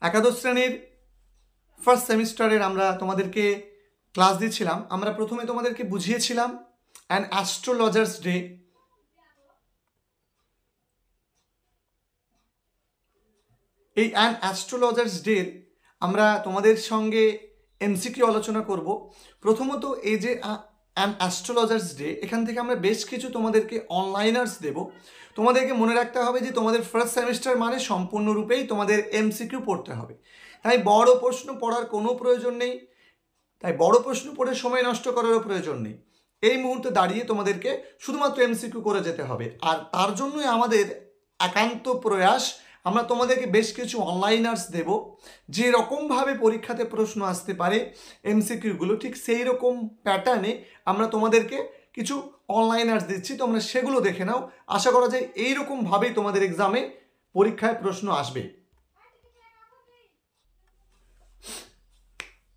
একাদশ শ্রেণীর ফার্স্ট সেমিস্টারের আমরা তোমাদেরকে ক্লাস দিচ্ছিলাম। আমরা প্রথমে তোমাদেরকে বুঝিয়েছিলাম অ্যান অ্যাস্ট্রোলজার্স ডে। এই অ্যান অ্যাস্ট্রোলজার্স ডে আমরা তোমাদের সঙ্গে এমসিকিউ আলোচনা করব। প্রথমত এই যে অ্যান অ্যাস্ট্রোলজার্স ডে, এখান থেকে আমরা বেশ কিছু তোমাদেরকে অনলাইনার্স দেব। তোমাদেরকে মনে রাখতে হবে যে তোমাদের ফার্স্ট সেমিস্টার মানে সম্পূর্ণরূপেই তোমাদের এমসিকিউ পড়তে হবে, তাই বড় প্রশ্ন পড়ার কোনো প্রয়োজন নেই, তাই বড় প্রশ্ন পড়ে সময় নষ্ট করারও প্রয়োজন নেই। এই মুহূর্তে দাঁড়িয়ে তোমাদেরকে শুধুমাত্র এমসিকিউ করে যেতে হবে, আর তার জন্যই আমাদের একান্ত প্রয়াস আমরা তোমাদেরকে বেশ কিছু অনলাইনার্স দেব। যে রকমভাবে পরীক্ষাতে প্রশ্ন আসতে পারে এমসিকিউগুলো, ঠিক সেই রকম প্যাটার্নে আমরা তোমাদেরকে কিছু অনলাইনার্স দিচ্ছি, তোমরা সেগুলো দেখে নাও। আশা করা যায় এইরকমভাবেই তোমাদের এক্সামে পরীক্ষায় প্রশ্ন আসবে।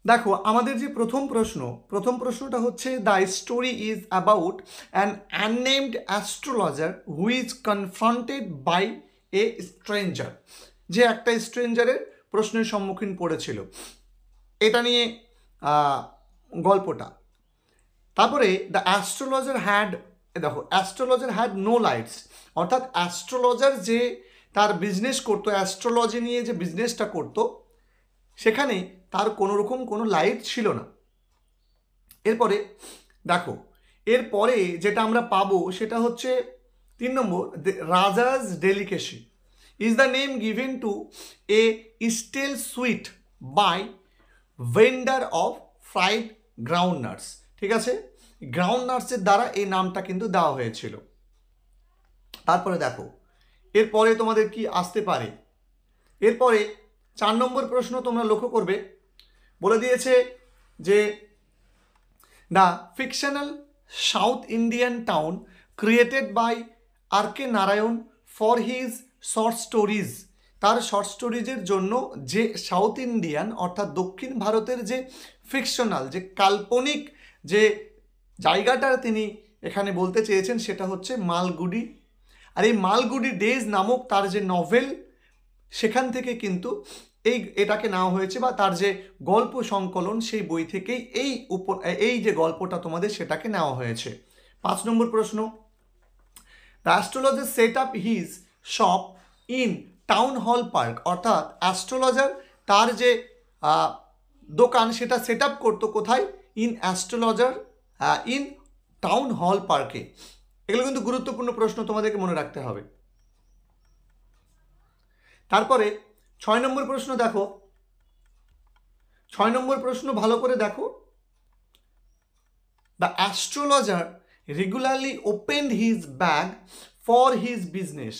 দেখো আমাদের যে প্রথম প্রশ্নটা হচ্ছে, the story is about an unnamed astrologer who is confronted by a stranger. যে একটা স্ট্রেঞ্জারের প্রশ্নের সম্মুখীন পড়েছিল, এটা নিয়ে গল্পটা। তারপরে দ্য অ্যাস্ট্রোলজার হ্যাড, দেখো অ্যাস্ট্রোলজার হ্যাড নো লাইটস, অর্থাৎ অ্যাস্ট্রোলজার যে তার বিজনেস করতো, অ্যাস্ট্রোলজি নিয়ে যে বিজনেসটা করতো, সেখানে তার কোনো রকম কোনো লাইট ছিল না। এরপরে দেখো, এরপরে যেটা আমরা পাবো সেটা হচ্ছে 3 নম্বর, Raja's delicacy is the name given to a stale sweet by vendor of fried ground nuts. ঠিক আছে, গ্রাউন্ড নাটসের দ্বারা এই নামটা কিন্তু দেওয়া হয়েছিল। তারপরে দেখো এরপরে তোমাদের কি আসতে পারে। এরপরে 4 নম্বর প্রশ্ন তোমরা লক্ষ্য করবে, বলে দিয়েছে যে the fictional South Indian town created by R K Narayan for his short stories. তার শর্ট স্টোরিজের জন্য যে সাউথ ইন্ডিয়ান অর্থাৎ দক্ষিণ ভারতের যে ফিকশনাল, যে কাল্পনিক যে জায়গাটা তিনি এখানে বলতে চেয়েছেন সেটা হচ্ছে মালগুডি। আর এই মালগুডি ডেজ নামক তার যে নভেল, সেখান থেকে কিন্তু এটাকে নেওয়া হয়েছে, বা তার যে গল্প সংকলন সেই বই থেকেই এই যে গল্পটা তোমাদের সেটাকে নেওয়া হয়েছে। 5 নম্বর প্রশ্ন, the astrologer set up his shop in town hall park, অর্থাৎ অ্যাস্ট্রোলজার তার যে দোকান সেটা সেট আপ করতো কোথায়, in astrologer in town hall পার্কে। এগুলো কিন্তু গুরুত্বপূর্ণ প্রশ্ন, তোমাদেরকে মনে রাখতে হবে। তারপরে 6 নম্বর প্রশ্ন দেখো, 6 নম্বর প্রশ্ন ভালো করে দেখো, the astrologer regularly opened his bag for his business.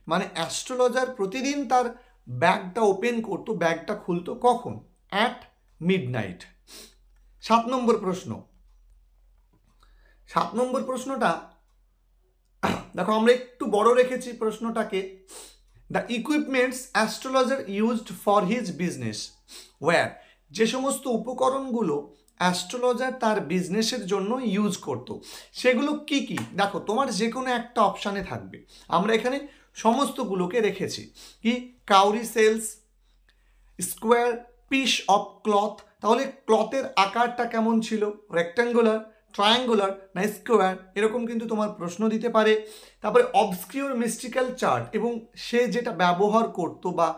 মানে অ্যাস্ট্রোলজার প্রতিদিন তার ব্যাগটা ওপেন করতো, ব্যাগটা খুলতো কখন, অ্যাট মিডনাইট। 7 নম্বর প্রশ্ন, 7 নম্বর প্রশ্নটা দেখো আমরা একটু বড় রেখেছি প্রশ্নটাকে। The equipments astrologer used for his business were, যে সমস্ত উপকরণগুলো অ্যাস্ট্রোলজার তার বিজনেসের জন্য ইউজ করত সেগুলো কি কি, দেখো তোমার যে কোনো একটা অপশানে থাকবে। আমরা এখানে সমস্তগুলোকে রেখেছি। কি, cowrie shells, square piece of cloth, তাহলে ক্লথের আকারটা কেমন ছিল, রেক্ট্যাঙ্গুলার, ট্রায়াঙ্গুলার না স্কোয়ার, এরকম কিন্তু তোমার প্রশ্ন দিতে পারে। তারপরে অবস্কিউর মিস্টিক্যাল চার্ট, এবং সে যেটা ব্যবহার করতো বা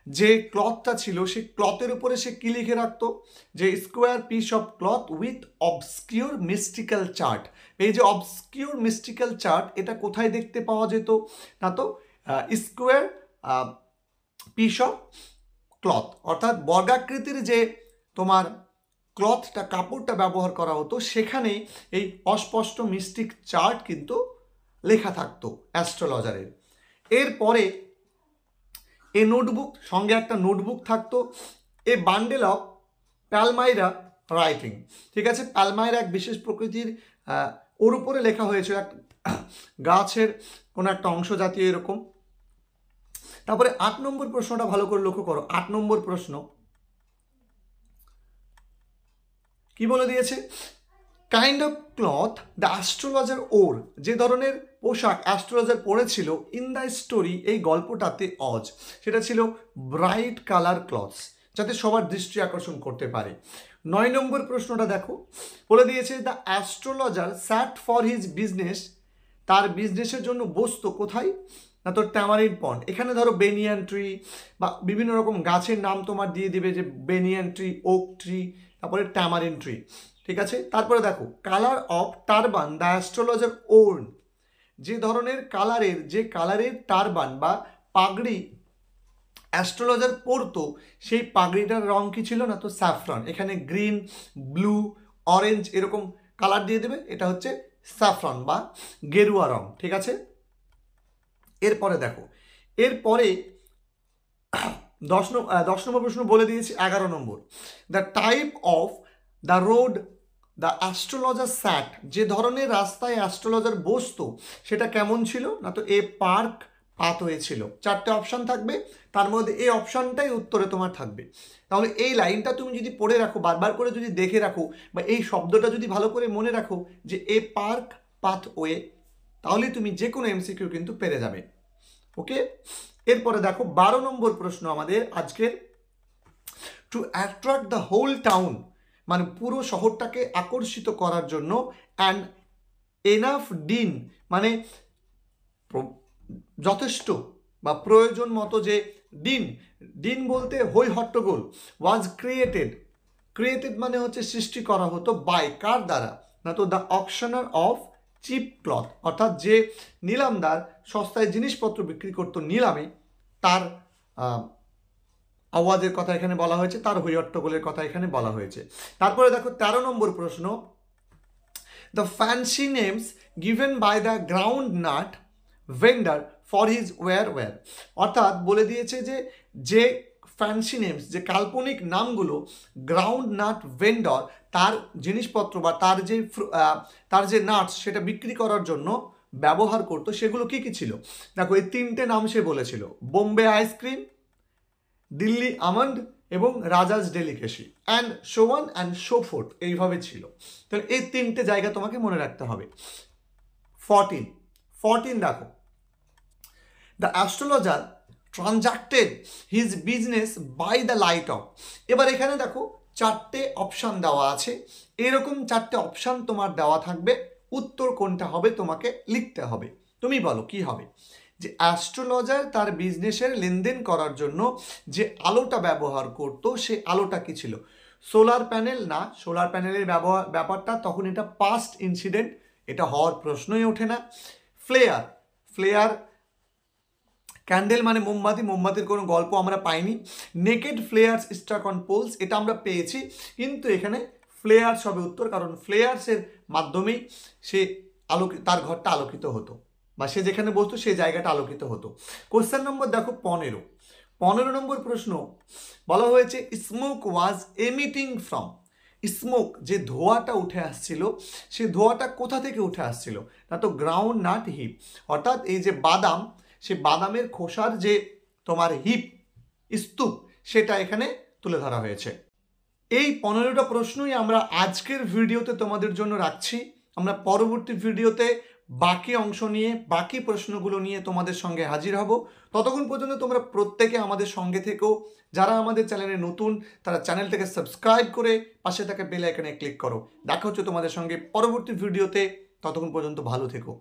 যে ক্লথটা ছিল সেই ক্লথের উপরে সে কী লিখে রাখতো, যে square piece of cloth with obscure mystical chart. এই যে অবস্কিউর মিস্টিক্যাল চার্ট এটা কোথায় দেখতে পাওয়া যেত না, তো স্কোয়ার পিস অফ ক্লথ, অর্থাৎ বর্গাকৃতির যে তোমার ক্লথটা, কাপড়টা ব্যবহার করা হতো, সেখানে এই অস্পষ্ট মিস্টিক চার্ট কিন্তু লেখা থাকতো অ্যাস্ট্রোলজারের। এরপরে এ নোটবুক, সঙ্গে একটা নোটবুক থাকতো, এ বান্ডেল অফ প্যালমাইরা রাইটিং। ঠিক আছে, প্যালমাইরা এক বিশেষ প্রকৃতির, ওর উপরে লেখা হয়েছিল এক গাছের কোনো একটা অংশ জাতীয় এরকম। তারপরে 8 নম্বর প্রশ্নটা ভালো করে লক্ষ্য করো। 8 নম্বর প্রশ্ন কি বলে দিয়েছে, kind of cloth the astrologer wore, যে ধরনের পোশাক অ্যাস্ট্রোলজার পরেছিল ইন দ্য স্টোরি এই গল্পটাতে অজ, সেটা ছিল ব্রাইট কালার ক্লথস, যাতে সবার দৃষ্টি আকর্ষণ করতে পারে। 9 নম্বর প্রশ্নটা দেখো, বলে দিয়েছে the astrologer sat for his business, তার বিজনেসের জন্য বসতো কোথায়, না তো ট্যামারিন পন্ড। এখানে ধরো বেনিয়ান ট্রি বা বিভিন্ন রকম গাছের নাম তোমার দিয়ে দিবে, যে বেনিয়ান ট্রি, ওক ট্রি, তারপরে ট্যামারিন ট্রি, ঠিক আছে। তারপরে দেখো colour of turban the astrologer worn, যে ধরনের কালারের টারবান বা পাগড়ি অ্যাস্ট্রোলজার পরতো, সেই পাগড়িটার রং কি ছিল, না তো স্যাফরন। এখানে গ্রিন, ব্লু, অরেঞ্জ এরকম কালার দিয়ে দেবে, এটা হচ্ছে স্যাফরন বা গেরুয়া রং, ঠিক আছে। এরপরে দেখো, এরপরে 10 নম্বর প্রশ্ন বলে দিয়েছি। 11 নম্বর, the type of the road the astrologer sat, যে ধরনের রাস্তায় অ্যাস্ট্রোলজার বসতো সেটা কেমন ছিল, না তো এ পার্ক পাথ হয়েছিল। 4টে অপশান থাকবে, তার মধ্যে এই অপশানটাই উত্তরে তোমার থাকবে। তাহলে এই লাইনটা তুমি যদি পড়ে রাখো, বারবার করে যদি দেখে রাখো, বা এই শব্দটা যদি ভালো করে মনে রাখো যে এ পার্ক পাথ ওয়ে, তাহলে তুমি যে কোনো এমসিকিউ কিন্তু পেরে যাবে। ওকে, এরপরে দেখো 12 নম্বর প্রশ্ন আমাদের আজকের, to attract the whole town, মানে পুরো শহরটাকে আকর্ষিত করার জন্য, অ্যান্ড এনাফ ডিন, মানে যথেষ্ট বা প্রয়োজন মতো যে ডিন বলতে হই হট্টগোল, ওয়াজ ক্রিয়েটেড মানে হচ্ছে সৃষ্টি করা হতো, বাই কার দ্বারা, না তো দ্য অকশনার অফ চিপ ক্লথ, অর্থাৎ যে নিলামদার সস্তায় জিনিসপত্র বিক্রি করতো নিলামে, তার আওয়াজের কথা এখানে বলা হয়েছে, তার হইহট্টগোলের কথা এখানে বলা হয়েছে। তারপরে দেখো 13 নম্বর প্রশ্ন, the fancy names given by the groundnut vendor for his ware, অর্থাৎ বলে দিয়েছে যে ফ্যান্সি নেমস, যে কাল্পনিক নামগুলো গ্রাউন্ড নাট ভেন্ডর তার জিনিসপত্র বা তার যে নাটস সেটা বিক্রি করার জন্য ব্যবহার করতো, সেগুলো কি কি ছিল। দেখো এই 3টে নাম সে বলেছিল, বোম্বে আইসক্রিম, দিল্লি আমন্ড এবং Rajas delicacy, and Schwann and সোফোর্থ, এইভাবে ছিল। তাহলে এই 3টে জায়গা তোমাকে মনে রাখতে হবে। 14 দেখো, the astrologer transacted his business by the light of. এবার এখানে দেখো 4টে অপশান দেওয়া আছে, এরকম 4টে অপশান তোমার দেওয়া থাকবে, উত্তর কোনটা হবে তোমাকে লিখতে হবে। তুমি বলো কি হবে, যে অ্যাস্ট্রোলজার তার বিজনেসের লেনদেন করার জন্য যে আলোটা ব্যবহার করতো, সে আলোটা কি ছিল, সোলার প্যানেল না, সোলার প্যানেলের ব্যাপারটা তখন এটা পাস্ট ইনসিডেন্ট, এটা হওয়ার প্রশ্নই ওঠে না। ফ্লেয়ার ক্যান্ডেল মানে মোমবাতির কোনো গল্প আমরা পাইনি। Naked flares struck on polls, এটা আমরা পেয়েছি, কিন্তু এখানে ফ্লেয়ার্স হবে উত্তর, কারণ ফ্লেয়ার্সের মাধ্যমেই সে তার ঘরটা আলোকিত হতো, বা সে যেখানে বসতো সেই জায়গাটা আলোকিত হতো। কোশ্চেন নম্বর দেখো 15 নম্বর প্রশ্ন, বলা হয়েছে smoke was emitting from, smoke যে ধোঁয়াটা উঠে আসছিল, সেই ধোঁয়াটা কোথা থেকে উঠে আসছিল, না তো গ্রাউন্ড নাট হিপ, অর্থাৎ এই যে বাদাম, সে বাদামের খোসার যে তোমার স্তূপ, সেটা এখানে তুলে ধরা হয়েছে। এই 15টা প্রশ্নই আমরা আজকের ভিডিওতে তোমাদের জন্য রাখছি। আমরা পরবর্তী ভিডিওতে বাকি অংশ নিয়ে, বাকি প্রশ্নগুলো নিয়ে তোমাদের সঙ্গে হাজির হব। ততক্ষণ পর্যন্ত তোমরা প্রত্যেকে আমাদের সঙ্গে থেকো। যারা আমাদের চ্যানেলে নতুন, তারা চ্যানেলটাকে সাবস্ক্রাইব করে পাশে থাকা বেল আইকনে ক্লিক করো। দেখা হচ্ছে তোমাদের সঙ্গে পরবর্তী ভিডিওতে, ততক্ষণ পর্যন্ত ভালো থেকো।